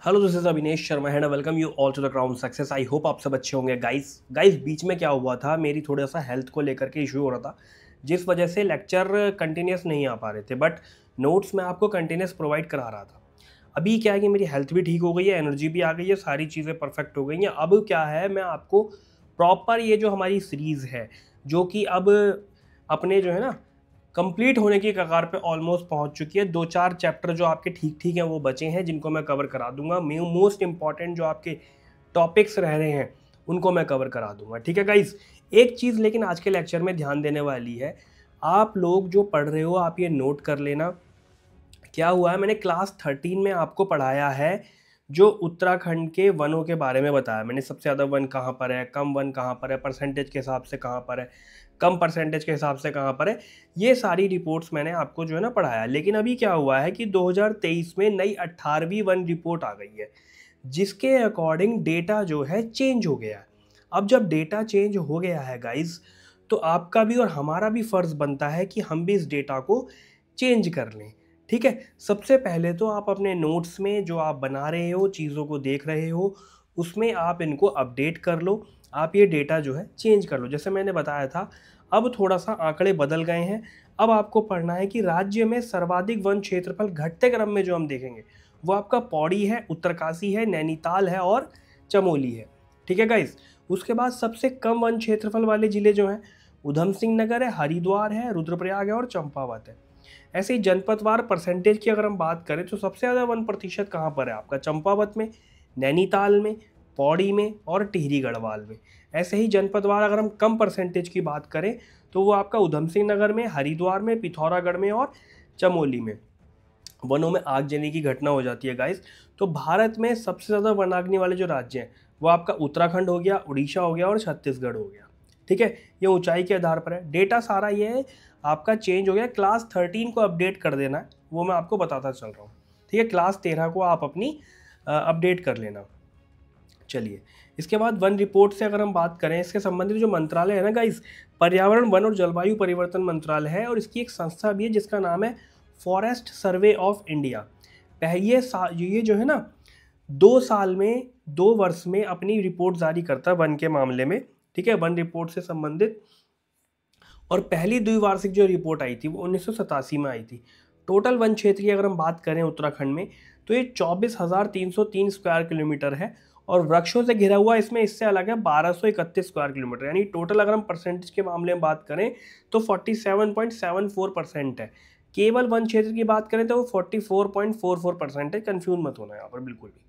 Hello this is Avinesh Sharma and welcome you all to the crown success. I hope आप सब अच्छे होंगे guys बीच में क्या हुआ था, मेरी थोड़ा सा हेल्थ को लेकर के इशू हो रहा था, जिस वजह से लेक्चर कंटिन्यूस नहीं आ पा रहे थे, बट नोट्स मैं आपको कंटिन्यूस प्रोवाइड करा रहा था। अभी क्या है कि मेरी हेल्थ भी ठीक हो गई है, एनर्जी भी आ गई है, सारी चीज़ें परफेक्ट हो गई हैं। अब क्या है, मैं आपको प्रॉपर ये जो हमारी सीरीज़ है, जो कि अब अपने जो है ना कंप्लीट होने की कगार पे ऑलमोस्ट पहुंच चुकी है। दो चार चैप्टर जो आपके ठीक ठीक हैं वो बचे हैं, जिनको मैं कवर करा दूंगा। मोस्ट इंपॉर्टेंट जो आपके टॉपिक्स रह रहे हैं उनको मैं कवर करा दूंगा, ठीक है गाइस। एक चीज़ लेकिन आज के लेक्चर में ध्यान देने वाली है, आप लोग जो पढ़ रहे हो आप ये नोट कर लेना। क्या हुआ है, मैंने क्लास 13 में आपको पढ़ाया है, जो उत्तराखंड के वनों के बारे में बताया मैंने। सबसे ज़्यादा वन कहाँ पर है, कम वन कहाँ पर है, परसेंटेज के हिसाब से कहाँ पर है, कम परसेंटेज के हिसाब से कहाँ पर है, ये सारी रिपोर्ट्स मैंने आपको जो है ना पढ़ाया। लेकिन अभी क्या हुआ है कि 2023 में नई 18वीं वन रिपोर्ट आ गई है, जिसके अकॉर्डिंग डेटा जो है चेंज हो गया है। अब जब डेटा चेंज हो गया है गाइज, तो आपका भी और हमारा भी फ़र्ज़ बनता है कि हम भी इस डेटा को चेंज कर लें, ठीक है। सबसे पहले तो आप अपने नोट्स में जो आप बना रहे हो, चीज़ों को देख रहे हो, उसमें आप इनको अपडेट कर लो। आप ये डेटा जो है चेंज कर लो। जैसे मैंने बताया था, अब थोड़ा सा आंकड़े बदल गए हैं। अब आपको पढ़ना है कि राज्य में सर्वाधिक वन क्षेत्रफल घटते क्रम में जो हम देखेंगे वो आपका पौड़ी है, उत्तरकाशी है, नैनीताल है और चमोली है, ठीक है गाइस। उसके बाद सबसे कम वन क्षेत्रफल वाले जिले जो हैं, उधम सिंह नगर है, हरिद्वार है, रुद्रप्रयाग है और चंपावत है। ऐसे ही जनपदवार परसेंटेज की अगर हम बात करें तो सबसे ज़्यादा 1% कहाँ पर है आपका, चंपावत में, नैनीताल में, पौड़ी में और टिहरी गढ़वाल में। ऐसे ही जनपदवार अगर हम कम परसेंटेज की बात करें तो वो आपका उधम सिंह नगर में, हरिद्वार में, पिथौरागढ़ में और चमोली में वनों में आगजनी की घटना हो जाती है गाइस। तो भारत में सबसे ज़्यादा वनाग्नि वाले जो राज्य हैं वो आपका उत्तराखंड हो गया, उड़ीसा हो गया और छत्तीसगढ़ हो गया, ठीक है। ये ऊंचाई के आधार पर है। डेटा सारा ये है आपका चेंज हो गया। क्लास 13 को अपडेट कर देना है, वो मैं आपको बताता चल रहा हूँ, ठीक है। क्लास 13 को आप अपनी अपडेट कर लेना। चलिए, इसके बाद वन रिपोर्ट से अगर हम बात करें, इसके संबंधित जो मंत्रालय है ना गाइस, पर्यावरण वन और जलवायु परिवर्तन मंत्रालय है, और इसकी एक संस्था भी है जिसका नाम है फॉरेस्ट सर्वे ऑफ इंडिया। ये जो है ना 2 साल में, 2 वर्ष में अपनी रिपोर्ट जारी करता है वन के मामले में, ठीक है, वन रिपोर्ट से संबंधित। और पहली द्विवार्षिक जो रिपोर्ट आई थी वो 1987 में आई थी। टोटल वन क्षेत्र की अगर हम बात करें उत्तराखंड में, तो ये 24,303 स्क्वायर किलोमीटर है, और वृक्षों से घिरा हुआ इसमें इससे अलग है 1231 स्क्वायर किलोमीटर। यानी टोटल अगर हम परसेंटेज के मामले में बात करें तो 47.74% है। केवल वन क्षेत्र की बात करें तो वो 44.44% है। कन्फ्यूज मत होना यहाँ पर बिल्कुल भी,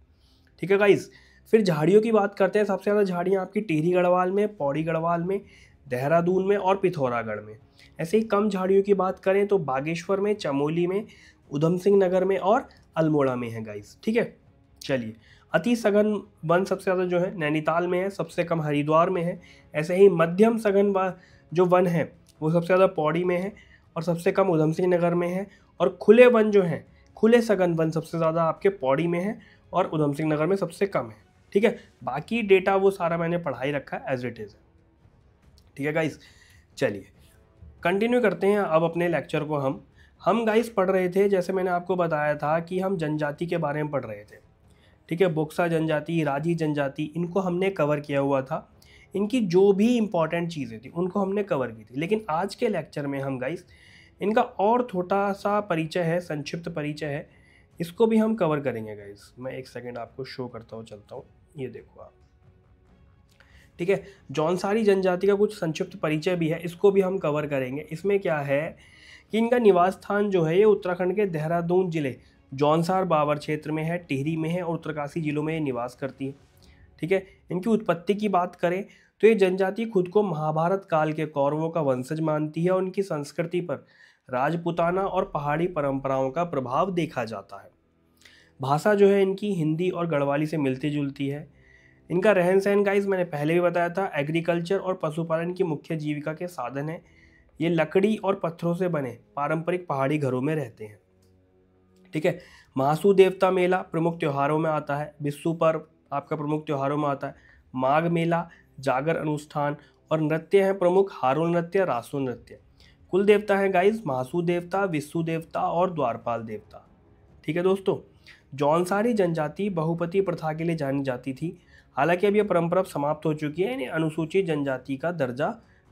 ठीक है गाइज। फिर झाड़ियों की बात करते हैं। सबसे ज़्यादा झाड़ियाँ आपकी टिहरी गढ़वाल में, पौड़ी गढ़वाल में, देहरादून में और पिथौरागढ़ में। ऐसे ही कम झाड़ियों की बात करें तो बागेश्वर में, चमोली में, उधम सिंह नगर में और अल्मोड़ा में है गाइस, ठीक है। चलिए, अति सघन वन सबसे ज़्यादा जो है नैनीताल में है, सबसे कम हरिद्वार में है। ऐसे ही मध्यम सघन जो वन है वो सबसे ज़्यादा पौड़ी में है और सबसे कम उधम सिंह नगर में है। और खुले वन जो हैं, खुले सघन वन सबसे ज़्यादा आपके पौड़ी में है और उधम सिंह नगर में सबसे कम है, ठीक है। बाकी डेटा वो सारा मैंने पढ़ाई रखा है एज इट इज़, ठीक है गाइस। चलिए, कंटिन्यू करते हैं अब अपने लेक्चर को। हम गाइस पढ़ रहे थे, जैसे मैंने आपको बताया था कि हम जनजाति के बारे में पढ़ रहे थे, ठीक है। बोक्सा जनजाति, राजी जनजाति, इनको हमने कवर किया हुआ था। इनकी जो भी इंपॉर्टेंट चीज़ें थी उनको हमने कवर की थी। लेकिन आज के लेक्चर में हम गाइस इनका और छोटा सा परिचय है, संक्षिप्त परिचय है, इसको भी हम कवर करेंगे गाइस। मैं एक सेकेंड आपको शो करता हूँ, चलता हूँ, ये देखो आप, ठीक है। जौनसारी जनजाति का कुछ संक्षिप्त परिचय भी है, इसको भी हम कवर करेंगे। इसमें क्या है कि इनका निवास स्थान जो है ये उत्तराखंड के देहरादून जिले, जौनसार बावर क्षेत्र में है, टिहरी में है और उत्तरकाशी जिलों में ये निवास करती है, ठीक है। इनकी उत्पत्ति की बात करें तो ये जनजाति खुद को महाभारत काल के कौरवों का वंशज मानती है और उनकी संस्कृति पर राजपुताना और पहाड़ी परंपराओं का प्रभाव देखा जाता है। भाषा जो है इनकी हिंदी और गढ़वाली से मिलती जुलती है। इनका रहन सहन गाइस मैंने पहले भी बताया था, एग्रीकल्चर और पशुपालन की मुख्य जीविका के साधन है। ये लकड़ी और पत्थरों से बने पारंपरिक पहाड़ी घरों में रहते हैं, ठीक है। महासू देवता मेला प्रमुख त्योहारों में आता है। बिस्सू पर्व आपका प्रमुख त्योहारों में आता है। माघ मेला, जागर अनुष्ठान और नृत्य है प्रमुख, हारोल नृत्य, रासो नृत्य। कुल देवता है गाइस महासू देवता, विस्सू देवता और द्वारपाल देवता, ठीक है दोस्तों। जौनसारी जनजाति बहुपति प्रथा के लिए जानी जाती थी। हालांकि अब यह परंपरा समाप्त हो चुकी है, इन्हें अनुसूचित जनजाति का दर्जा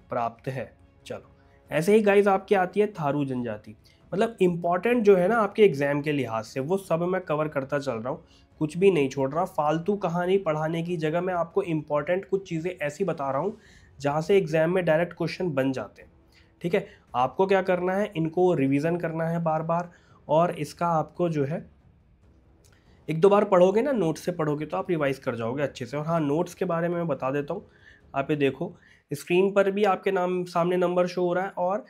प्राप्त है। चलो, ऐसे ही गाइस आपकी आती है थारू जनजाति। मतलब इंपॉर्टेंट जो है ना आपके एग्जाम के लिहाज से, वो सब मैं कवर करता चल रहा हूँ, कुछ भी नहीं छोड़ रहा। फालतू कहानी पढ़ाने की जगह मैं आपको इंपॉर्टेंट कुछ चीज़ें ऐसी बता रहा हूँ जहाँ से एग्जाम में डायरेक्ट क्वेश्चन बन जाते हैं। ठीक है, आपको क्या करना है, इनको रिवीजन करना है बार बार, और इसका आपको जो है एक दो बार पढ़ोगे ना, नोट्स से पढ़ोगे तो आप रिवाइज कर जाओगे अच्छे से। और हाँ, नोट्स के बारे में मैं बता देता हूँ, आप ये देखो स्क्रीन पर भी आपके नाम सामने नंबर शो हो रहा है, और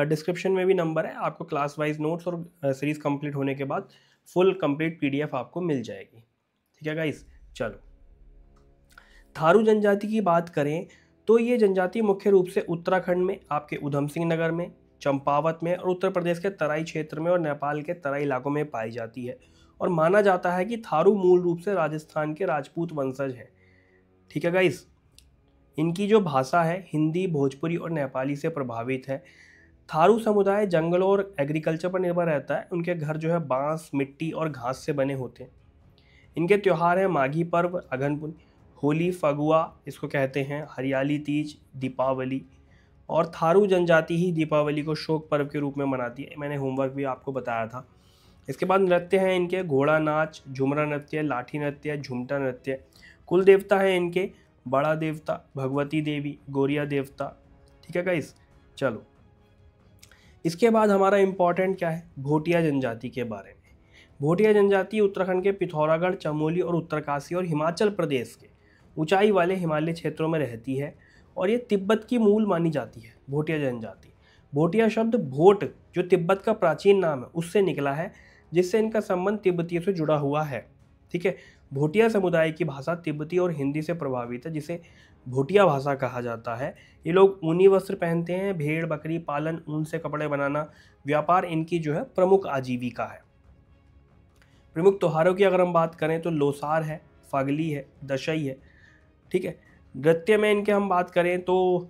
डिस्क्रिप्शन में भी नंबर है। आपको क्लास वाइज नोट्स और सीरीज कंप्लीट होने के बाद फुल कंप्लीट पीडीएफ आपको मिल जाएगी। ठीक है गाइस, चलो थारू जनजाति की बात करें तो ये जनजाति मुख्य रूप से उत्तराखंड में आपके उधम सिंह नगर में, चंपावत में, और उत्तर प्रदेश के तराई क्षेत्र में और नेपाल के तराई इलाकों में पाई जाती है। और माना जाता है कि थारू मूल रूप से राजस्थान के राजपूत वंशज हैं। ठीक है गाइस, इनकी जो भाषा है हिंदी, भोजपुरी और नेपाली से प्रभावित है। थारू समुदाय जंगलों और एग्रीकल्चर पर निर्भर रहता है। उनके घर जो है बांस, मिट्टी और घास से बने होते हैं। इनके त्यौहार हैं माघी पर्व, अगहन पुन्नी, होली, फगुआ इसको कहते हैं, हरियाली तीज, दीपावली। और थारू जनजाति ही दीपावली को शोक पर्व के रूप में मनाती है। मैंने होमवर्क भी आपको बताया था। इसके बाद नृत्य हैं इनके घोड़ा नाच, झुमरा नृत्य, लाठी नृत्य, झुमटा नृत्य। कुल देवता है इनके बड़ा देवता, भगवती देवी, गोरिया देवता। ठीक है गाइस, चलो इसके बाद हमारा इंपॉर्टेंट क्या है, भोटिया जनजाति के बारे में। भोटिया जनजाति उत्तराखंड के पिथौरागढ़, चमोली और उत्तरकाशी और हिमाचल प्रदेश के ऊंचाई वाले हिमालय क्षेत्रों में रहती है, और ये तिब्बत की मूल मानी जाती है। भोटिया जनजाति, भोटिया शब्द भोट जो तिब्बत का प्राचीन नाम है उससे निकला है, जिससे इनका संबंध तिब्बतियों से जुड़ा हुआ है। ठीक है, भोटिया समुदाय की भाषा तिब्बती और हिंदी से प्रभावित है, जिसे भोटिया भाषा कहा जाता है। ये लोग ऊनी वस्त्र पहनते हैं, भेड़ बकरी पालन, ऊन से कपड़े बनाना, व्यापार इनकी जो है प्रमुख आजीविका है। प्रमुख त्योहारों की अगर हम बात करें तो लोसार है, फागली है, दशई है। ठीक है, नृत्य में इनके हम बात करें तो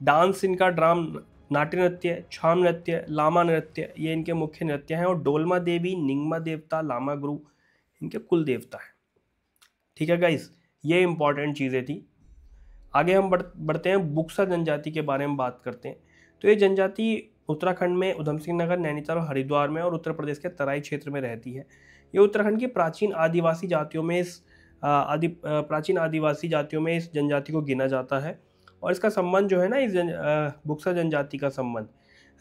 डांस इनका ड्राम, नाट्य नृत्य, छाम नृत्य, लामा नृत्य, ये इनके मुख्य नृत्य हैं। और डोलमा देवी, निंगमा देवता, लामा गुरु इनके कुल देवता है। ठीक है गाइस, ये इंपॉर्टेंट चीज़ें थी। आगे हम बढ़ते हैं, बुक्सा जनजाति के बारे में बात करते हैं। तो ये जनजाति उत्तराखंड में उधम सिंह नगर, नैनीताल और हरिद्वार में, और उत्तर प्रदेश के तराई क्षेत्र में रहती है। ये उत्तराखंड की प्राचीन आदिवासी जातियों में इस जनजाति को गिना जाता है। और इसका संबंध जो है ना, इस बुक्सा जनजाति का संबंध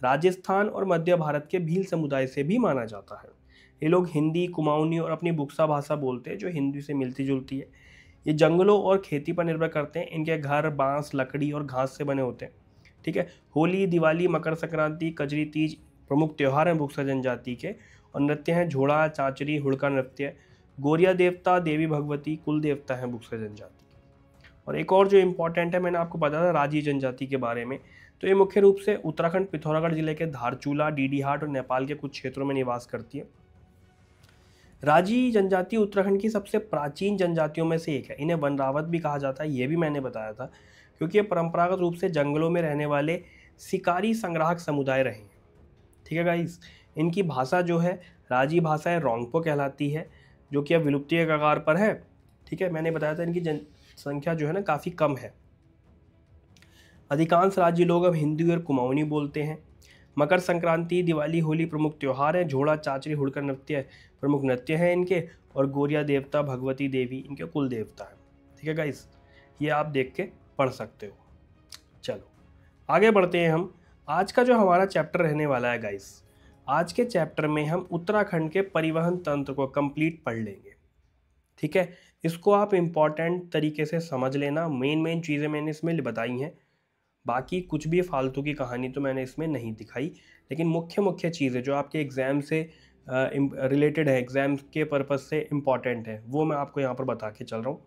राजस्थान और मध्य भारत के भील समुदाय से भी माना जाता है। ये लोग हिंदी, कुमाऊनी और अपनी बुक्सा भाषा बोलते हैं जो हिंदी से मिलती जुलती है। ये जंगलों और खेती पर निर्भर करते हैं। इनके घर बांस, लकड़ी और घास से बने होते हैं। ठीक है, होली, दिवाली, मकर संक्रांति, कजरी तीज प्रमुख त्यौहार हैं बुक्सा जनजाति के। और नृत्य हैं झोड़ा, चाचरी, हुड़का नृत्य। गोरिया देवता, देवी भगवती कुल देवता हैं बुक्सा जनजाति के। और एक और जो इम्पोर्टेंट है, मैंने आपको बताया था राजी जनजाति के बारे में। तो ये मुख्य रूप से उत्तराखंड पिथौरागढ़ जिले के धारचूला, डीडीहाट और नेपाल के कुछ क्षेत्रों में निवास करती है। राजी जनजाति उत्तराखंड की सबसे प्राचीन जनजातियों में से एक है। इन्हें वनरावत भी कहा जाता है, ये भी मैंने बताया था, क्योंकि ये परंपरागत रूप से जंगलों में रहने वाले शिकारी संग्राहक समुदाय रहे हैं। ठीक है गाइस, इनकी भाषा जो है राजी भाषा है, रोंगपो कहलाती है, जो कि अब विलुप्ति के कगार पर है। ठीक है, मैंने बताया था इनकी जनसंख्या जो है ना काफ़ी कम है। अधिकांश राजी लोग अब हिंदी और कुमाऊनी बोलते हैं। मकर संक्रांति, दिवाली, होली प्रमुख त्यौहार हैं। झोड़ा, चाचरी, हुड़कर नृत्य प्रमुख नृत्य हैं इनके। और गोरिया देवता, भगवती देवी इनके कुल देवता हैं। ठीक है गाइस, ये आप देख के पढ़ सकते हो। चलो आगे बढ़ते हैं हम। आज का जो हमारा चैप्टर रहने वाला है गाइस, आज के चैप्टर में हम उत्तराखंड के परिवहन तंत्र को कंप्लीट पढ़ लेंगे। ठीक है, इसको आप इम्पॉर्टेंट तरीके से समझ लेना। मेन चीज़ें मैंने इसमें बताई हैं, बाकी कुछ भी फालतू की कहानी तो मैंने इसमें नहीं दिखाई, लेकिन मुख्य चीज़ें जो आपके एग्ज़ाम से रिलेटेड है, एग्ज़ाम के पर्पज़ से इम्पॉर्टेंट है, वो मैं आपको यहाँ पर बता के चल रहा हूँ।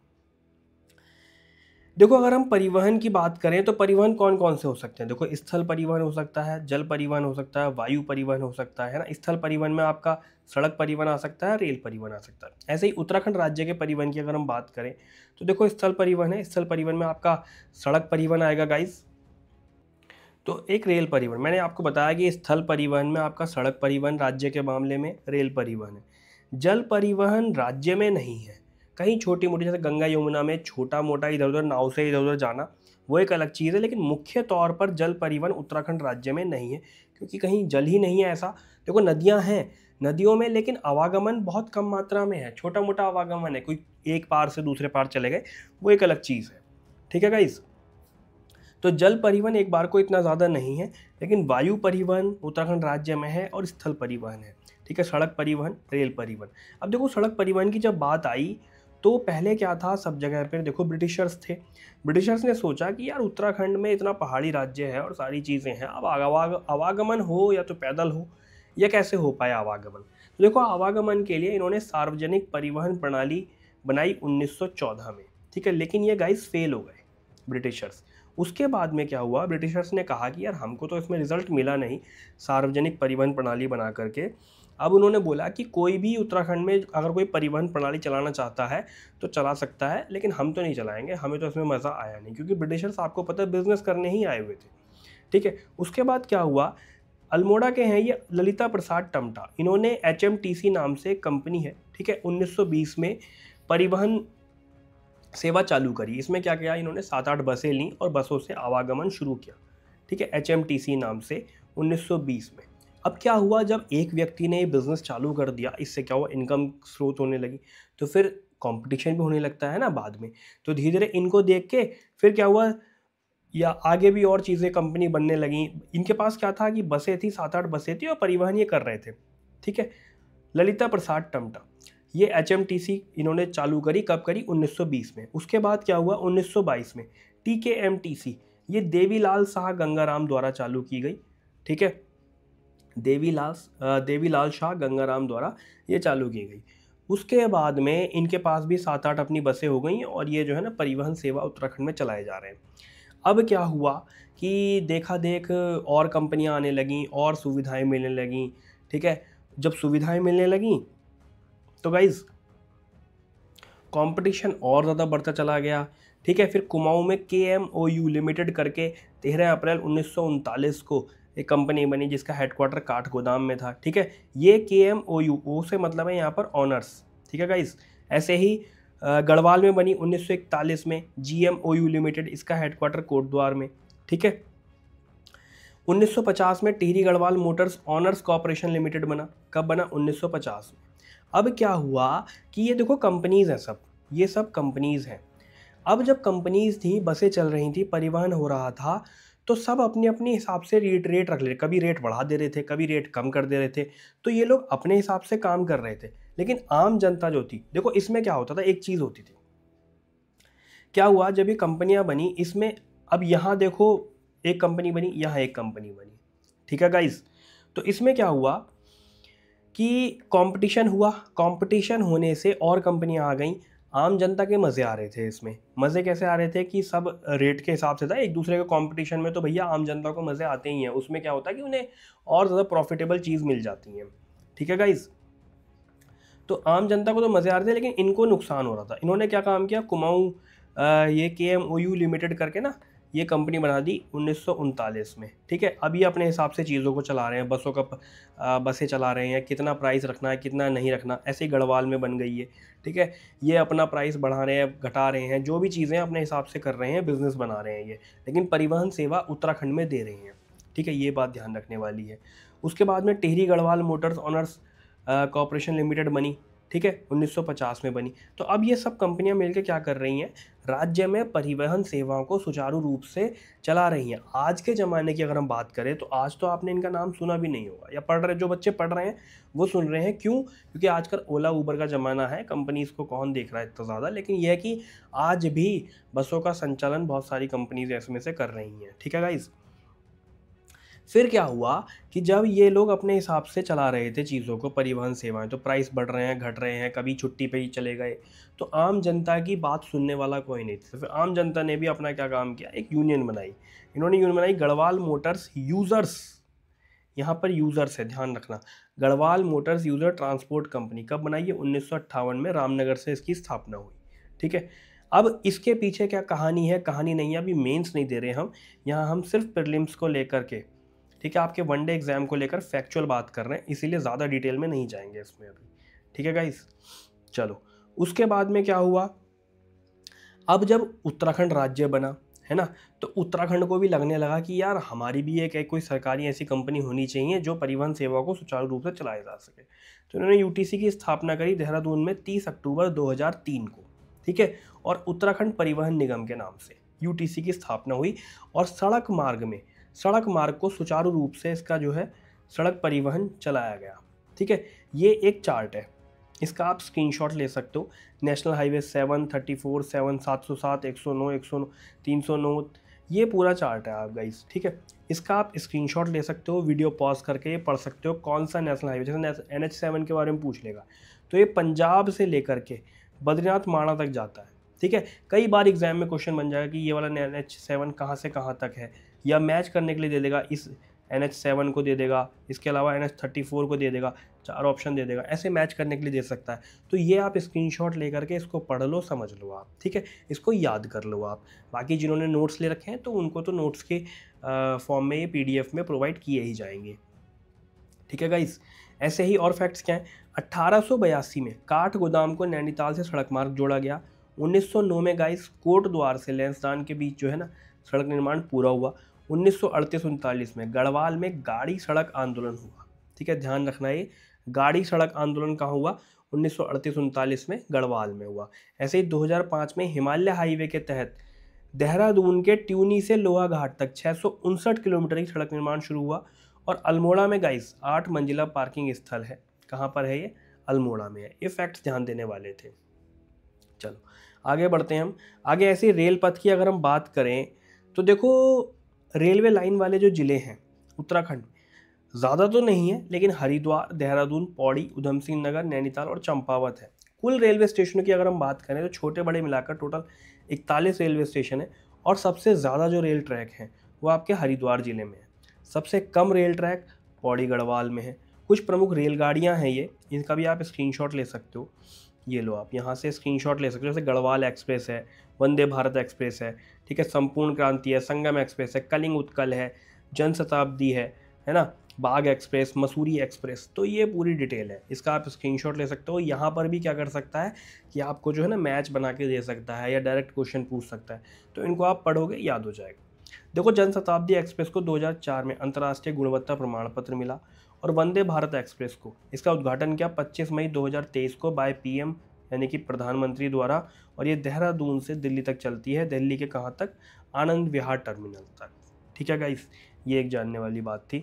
देखो, अगर हम परिवहन की बात करें तो परिवहन कौन कौन से हो सकते हैं। देखो, स्थल परिवहन हो सकता है, जल परिवहन हो सकता है, वायु परिवहन हो सकता है ना। स्थल परिवहन में आपका सड़क परिवहन आ सकता है, रेल परिवहन आ सकता है। ऐसे ही उत्तराखंड राज्य के परिवहन की अगर हम बात करें तो देखो, स्थल परिवहन है। स्थल परिवहन में आपका सड़क परिवहन आएगा गाइस, तो एक रेल परिवहन। मैंने आपको बताया कि स्थल परिवहन में आपका सड़क परिवहन, राज्य के मामले में रेल परिवहन है। जल परिवहन राज्य में नहीं है। कहीं छोटी मोटी जैसे गंगा यमुना में छोटा मोटा इधर उधर नाव से इधर उधर जाना वो एक अलग चीज़ है, लेकिन मुख्य तौर पर जल परिवहन उत्तराखंड राज्य में नहीं है, क्योंकि कहीं जल ही नहीं है ऐसा। देखो नदियाँ हैं, नदियों में लेकिन आवागमन बहुत कम मात्रा में है, छोटा मोटा आवागमन है, कोई एक पार से दूसरे पार चले गए, वो एक अलग चीज़ है। ठीक है गाइस, तो जल परिवहन एक बार को इतना ज़्यादा नहीं है, लेकिन वायु परिवहन उत्तराखंड राज्य में है और स्थल परिवहन है। ठीक है, सड़क परिवहन, रेल परिवहन। अब देखो सड़क परिवहन की जब बात आई तो पहले क्या था, सब जगह पर देखो ब्रिटिशर्स थे। ब्रिटिशर्स ने सोचा कि यार उत्तराखंड में इतना पहाड़ी राज्य है और सारी चीज़ें हैं, अब आवागमन हो या तो पैदल हो, या कैसे हो पाए आवागमन। तो देखो आवागमन के लिए इन्होंने सार्वजनिक परिवहन प्रणाली बनाई 1914 में। ठीक है, लेकिन ये गाइस फेल हो गए ब्रिटिशर्स। उसके बाद में क्या हुआ, ब्रिटिशर्स ने कहा कि यार हमको तो इसमें रिजल्ट मिला नहीं सार्वजनिक परिवहन प्रणाली बना करके। अब उन्होंने बोला कि कोई भी उत्तराखंड में अगर कोई परिवहन प्रणाली चलाना चाहता है तो चला सकता है, लेकिन हम तो नहीं चलाएंगे, हमें तो इसमें मज़ा आया नहीं, क्योंकि ब्रिटिशर्स आपको पता है बिजनेस करने ही आए हुए थे। ठीक है, उसके बाद क्या हुआ, अल्मोड़ा के हैं ये ललिता प्रसाद टमटा, इन्होंने HMTC नाम से एक कंपनी है। ठीक है, 1920 में परिवहन सेवा चालू करी। इसमें क्या किया, इन्होंने 7-8 बसें लीं और बसों से आवागमन शुरू किया। ठीक है, HMTC नाम से 1920 में। अब क्या हुआ, जब एक व्यक्ति ने ये बिज़नेस चालू कर दिया, इससे क्या हुआ, इनकम स्रोत होने लगी, तो फिर कंपटीशन भी होने लगता है ना बाद में। तो धीरे धीरे इनको देख के फिर क्या हुआ, या आगे भी और चीज़ें कंपनी बनने लगी। इनके पास क्या था कि बसें थी, 7-8 बसें थी और परिवहन ये कर रहे थे। ठीक है, ललिता प्रसाद टमटा ये HMTC इन्होंने चालू करी, कब करी, 1920 में। उसके बाद क्या हुआ, 1922 में TKMTC ये देवीलाल शाह गंगाराम द्वारा चालू की गई। ठीक है, देवीलाल शाह गंगाराम द्वारा ये चालू की गई। उसके बाद में इनके पास भी 7-8 अपनी बसें हो गई और ये जो है ना परिवहन सेवा उत्तराखंड में चलाए जा रहे हैं। अब क्या हुआ कि देखा देख और कंपनियां आने लगीं और सुविधाएं मिलने लगीं। ठीक है, जब सुविधाएं मिलने लगीं तो गाइज कंपटीशन और ज़्यादा बढ़ता चला गया। ठीक है, फिर कुमाऊं में KMOU लिमिटेड करके 13 अप्रैल 1939 को एक कंपनी बनी जिसका हेडक्वार्टर काठगोदाम में था। ठीक है, ये KMOU ओ से मतलब है यहाँ पर ऑनर्स। ठीक है गाइज, ऐसे ही गढ़वाल में बनी 1941 में GMOU लिमिटेड, इसका हेडक्वार्टर कोटद्वार में। ठीक है, 1950 में Tehri Garhwal Motors honours corporation limited बना। कब बना, 1950 में। अब क्या हुआ कि ये देखो कंपनीज़ हैं, सब ये सब कंपनीज़ हैं। अब जब कंपनीज़ थी, बसें चल रही थी, परिवहन हो रहा था, तो सब अपने अपने हिसाब से रेट रख ले, कभी रेट बढ़ा दे रहे थे, कभी रेट कम कर दे रहे थे। तो ये लोग अपने हिसाब से काम कर रहे थे, लेकिन आम जनता जो थी, देखो इसमें क्या होता था, एक चीज़ होती थी। क्या हुआ, जब ये कंपनियां बनी, इसमें अब यहाँ देखो एक कंपनी बनी, यहाँ एक कंपनी बनी। ठीक है गाइज, तो इसमें क्या हुआ कि कंपटीशन हुआ, कंपटीशन होने से और कंपनियां आ गईं, आम जनता के मज़े आ रहे थे। इसमें मज़े कैसे आ रहे थे कि सब रेट के हिसाब से था, एक दूसरे के कंपटीशन में तो भैया आम जनता को मज़े आते ही हैं। उसमें क्या होता है कि उन्हें और ज़्यादा प्रॉफिटेबल चीज़ मिल जाती है। ठीक है गाइज़, तो आम जनता को तो मज़े आ रहे थे, लेकिन इनको नुकसान हो रहा था। इन्होंने क्या काम किया, कुमाऊं ये KMOU लिमिटेड करके ना ये कंपनी बना दी 1939 में। ठीक है, अभी अपने हिसाब से चीज़ों को चला रहे हैं, बसों का बसें चला रहे हैं, कितना प्राइस रखना है कितना नहीं रखना, ऐसे ही गढ़वाल में बन गई है। ठीक है, ये अपना प्राइस बढ़ा रहे हैं, घटा रहे हैं, जो भी चीज़ें अपने हिसाब से कर रहे हैं, बिजनेस बना रहे हैं ये, लेकिन परिवहन सेवा उत्तराखंड में दे रहे हैं। ठीक है, ये बात ध्यान रखने वाली है। उसके बाद में Tehri Garhwal Motors honours corporation limited बनी। ठीक है, 1950 में बनी। तो अब ये सब कंपनियां मिलकर क्या कर रही हैं, राज्य में परिवहन सेवाओं को सुचारू रूप से चला रही हैं। आज के ज़माने की अगर हम बात करें तो आज तो आपने इनका नाम सुना भी नहीं होगा, या पढ़ रहे, जो बच्चे पढ़ रहे हैं वो सुन रहे हैं। क्यों, क्योंकि आजकल ओला उबर का ज़माना है, कंपनीज़ को कौन देख रहा है इतना ज़्यादा, लेकिन यह है कि आज भी बसों का संचालन बहुत सारी कंपनीज इसमें से कर रही हैं। ठीक है गाइज़, फिर क्या हुआ कि जब ये लोग अपने हिसाब से चला रहे थे चीज़ों को, परिवहन सेवाएं, तो प्राइस बढ़ रहे हैं, घट रहे हैं, कभी छुट्टी पे ही चले गए, तो आम जनता की बात सुनने वाला कोई नहीं था। फिर आम जनता ने भी अपना क्या काम किया, एक यूनियन बनाई। इन्होंने यूनियन बनाई गढ़वाल मोटर्स यूज़र्स, यहाँ पर यूज़र्स है, ध्यान रखना, Garhwal Motors user transport company. कब बनाई है, 1958 में, रामनगर से इसकी स्थापना हुई। ठीक है, अब इसके पीछे क्या कहानी है, कहानी नहीं है, अभी मेंस नहीं दे रहे हम, यहाँ हम सिर्फ प्रीलिम्स को लेकर के, ठीक है, आपके वनडे एग्जाम को लेकर फैक्चुअल बात कर रहे हैं, इसीलिए ज़्यादा डिटेल में नहीं जाएंगे इसमें अभी। ठीक है गाइस। चलो उसके बाद में क्या हुआ, अब जब उत्तराखंड राज्य बना है ना, तो उत्तराखंड को भी लगने लगा कि यार हमारी भी एक कोई सरकारी ऐसी कंपनी होनी चाहिए जो परिवहन सेवा को सुचारू रूप से चलाया जा सके। तो इन्होंने यूटीसी की स्थापना करी देहरादून में 30 अक्टूबर 2003 को, ठीक है। और उत्तराखंड परिवहन निगम के नाम से यूटीसी की स्थापना हुई और सड़क मार्ग को सुचारू रूप से इसका जो है सड़क परिवहन चलाया गया, ठीक है। ये एक चार्ट है, इसका आप स्क्रीनशॉट ले सकते हो। नेशनल हाईवे 7, 34, 7, 707, 109, 109, 309, ये पूरा चार्ट है आप गाइस, ठीक है। इसका आप स्क्रीनशॉट ले सकते हो, वीडियो पॉज करके ये पढ़ सकते हो कौन सा नेशनल हाईवे, जैसे NH7 के बारे में पूछ लेगा तो ये पंजाब से लेकर के बद्रीनाथ माणा तक जाता है, ठीक है। कई बार एग्जाम में क्वेश्चन बन जाएगा कि ये वाला NH7 कहाँ से कहाँ तक है, या मैच करने के लिए दे देगा, इस NH7 को दे देगा, इसके अलावा NH34 को दे देगा, 4 ऑप्शन दे देगा, ऐसे मैच करने के लिए दे सकता है। तो ये आप स्क्रीनशॉट लेकर के इसको पढ़ लो, समझ लो आप, ठीक है। इसको याद कर लो आप। बाकी जिन्होंने नोट्स ले रखे हैं तो उनको तो नोट्स के फॉर्म में ये PDF में प्रोवाइड किए ही जाएंगे, ठीक है गाइस। ऐसे ही और फैक्ट्स क्या हैं, 1882 में काठ गोदाम को नैनीताल से सड़क मार्ग जोड़ा गया। 1909 में गाइस कोट द्वार से लैंसदान के बीच जो है ना सड़क निर्माण पूरा हुआ। 1938-39 में गढ़वाल में गाड़ी सड़क आंदोलन हुआ, ठीक है, ध्यान रखना ये गाड़ी सड़क आंदोलन कहाँ हुआ, 1938-39 में गढ़वाल में हुआ। ऐसे ही 2005 में हिमालय हाईवे के तहत देहरादून के ट्यूनी से लोहाघाट तक 659 किलोमीटर की सड़क निर्माण शुरू हुआ। और अल्मोड़ा में गाइस 8 मंजिला पार्किंग स्थल है, कहाँ पर है ये, अल्मोड़ा में है। ये फैक्ट्स ध्यान देने वाले थे। चलो आगे बढ़ते हैं हम। आगे ऐसे रेल पथ की अगर हम बात करें तो देखो रेलवे लाइन वाले जो ज़िले हैं उत्तराखंड, ज़्यादा तो नहीं है लेकिन हरिद्वार, देहरादून, पौड़ी, उधम सिंह नगर, नैनीताल और चंपावत है। कुल रेलवे स्टेशनों की अगर हम बात करें तो छोटे बड़े मिलाकर टोटल 41 रेलवे स्टेशन है। और सबसे ज़्यादा जो रेल ट्रैक हैं वो आपके हरिद्वार ज़िले में है। सबसे cum rail track Pauri Garhwal में है। कुछ प्रमुख रेलगाड़ियाँ हैं ये, इनका भी आप स्क्रीनशॉट ले सकते हो। ये लो आप यहाँ से स्क्रीनशॉट ले सकते हो, जैसे गढ़वाल एक्सप्रेस है, वंदे भारत एक्सप्रेस है, ठीक है, संपूर्ण क्रांति है, संगम एक्सप्रेस है, कलिंग उत्कल है, जनशताब्दी है ना, बाग एक्सप्रेस, मसूरी एक्सप्रेस। तो ये पूरी डिटेल है, इसका आप स्क्रीनशॉट ले सकते हो। यहाँ पर भी क्या कर सकता है कि आपको जो है ना मैच बना के दे सकता है या डायरेक्ट क्वेश्चन पूछ सकता है, तो इनको आप पढ़ोगे याद हो जाएगा। देखो जनशताब्दी एक्सप्रेस को 2004 में अंतर्राष्ट्रीय गुणवत्ता प्रमाण पत्र मिला। और वंदे भारत एक्सप्रेस को इसका उद्घाटन किया 25 मई 2023 को बाय PM यानी कि प्रधानमंत्री द्वारा। और ये देहरादून से दिल्ली तक चलती है, दिल्ली के कहाँ तक, आनंद विहार टर्मिनल तक, ठीक है गाइस। ये एक जानने वाली बात थी।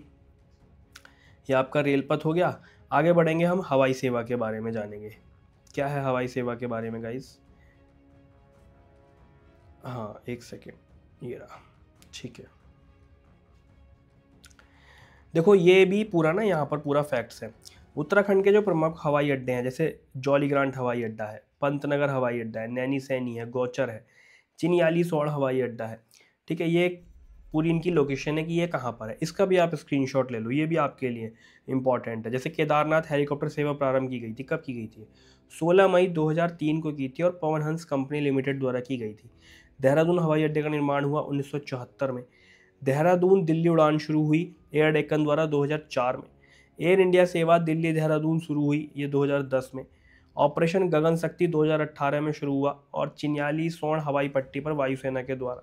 ये आपका रेल पथ हो गया। आगे बढ़ेंगे हम हवाई सेवा के बारे में जानेंगे। क्या है हवाई सेवा के बारे में गाइस, हाँ एक सेकेंड, ये रहा, ठीक है। देखो ये भी पूरा ना यहाँ पर पूरा फैक्ट्स है। उत्तराखंड के जो प्रमुख हवाई अड्डे हैं जैसे जौलीग्रांट हवाई अड्डा है, पंतनगर हवाई अड्डा है, नैनी सैनी है, गौचर है, चिन्यालीसौड़ हवाई अड्डा है, ठीक है। ये पूरी इनकी लोकेशन है कि ये कहाँ पर है। इसका भी आप स्क्रीनशॉट ले लो, ये भी आपके लिए इंपॉर्टेंट है। जैसे केदारनाथ हेलीकॉप्टर सेवा प्रारंभ की गई थी, कब की गई थी, 16 मई 2003 को की थी और पवन हंस कंपनी लिमिटेड द्वारा की गई थी। देहरादून हवाई अड्डे का निर्माण हुआ 1974 में। देहरादून दिल्ली उड़ान शुरू हुई एयर डेक्कन द्वारा 2004 में। एयर इंडिया सेवा दिल्ली देहरादून शुरू हुई ये 2010 में। ऑपरेशन गगन शक्ति 2018 में शुरू हुआ और चिन्यालीसौड़ हवाई पट्टी पर वायुसेना के द्वारा,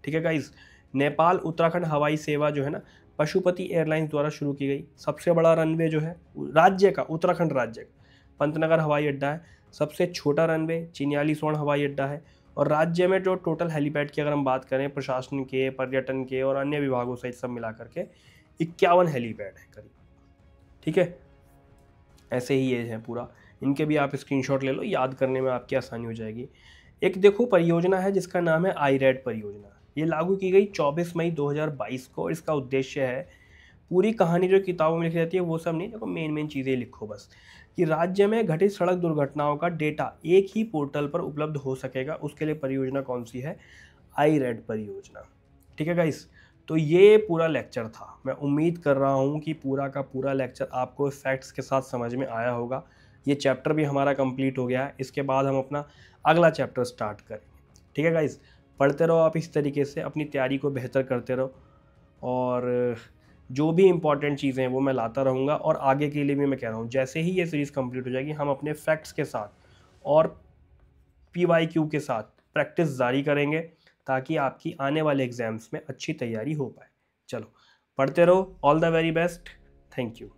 ठीक है गाइस। नेपाल उत्तराखंड हवाई सेवा जो है ना पशुपति एयरलाइंस द्वारा शुरू की गई। सबसे बड़ा रनवे जो है राज्य का, उत्तराखंड राज्य का, पंतनगर हवाई अड्डा है। सबसे छोटा रनवे चिन्यालीसौड़ हवाई अड्डा है। और राज्य में जो टोटल हेलीपैड की अगर हम बात करें प्रशासन के, पर्यटन के और अन्य विभागों सहित सब मिला करके 51 हेलीपैड है करीब, ठीक है। ऐसे ही ये है पूरा, इनके भी आप स्क्रीनशॉट ले लो, याद करने में आपकी आसानी हो जाएगी। एक देखो परियोजना है जिसका नाम है IRAD परियोजना। ये लागू की गई 24 मई 2022 को। और इसका उद्देश्य है, पूरी कहानी जो किताबों में लिखी जाती है वो सब नहीं, देखो मेन चीज़ें लिखो बस, कि राज्य में घटित सड़क दुर्घटनाओं का डेटा एक ही पोर्टल पर उपलब्ध हो सकेगा। उसके लिए परियोजना कौन सी है, IRAD परियोजना, ठीक है गाइस। तो ये पूरा लेक्चर था। मैं उम्मीद कर रहा हूँ कि पूरा का पूरा लेक्चर आपको फैक्ट्स के साथ समझ में आया होगा। ये चैप्टर भी हमारा कंप्लीट हो गया है। इसके बाद हम अपना अगला चैप्टर स्टार्ट करेंगे, ठीक है गाइस। पढ़ते रहो आप इस तरीके से, अपनी तैयारी को बेहतर करते रहो। और जो भी इंपॉर्टेंट चीज़ें हैं वो मैं लाता रहूँगा, और आगे के लिए भी मैं कह रहा हूँ जैसे ही ये सीरीज़ कंप्लीट हो जाएगी हम अपने फैक्ट्स के साथ और PYQ के साथ प्रैक्टिस जारी करेंगे, ताकि आपकी आने वाले एग्जाम्स में अच्छी तैयारी हो पाए। चलो, पढ़ते रहो। All the very best. Thank you.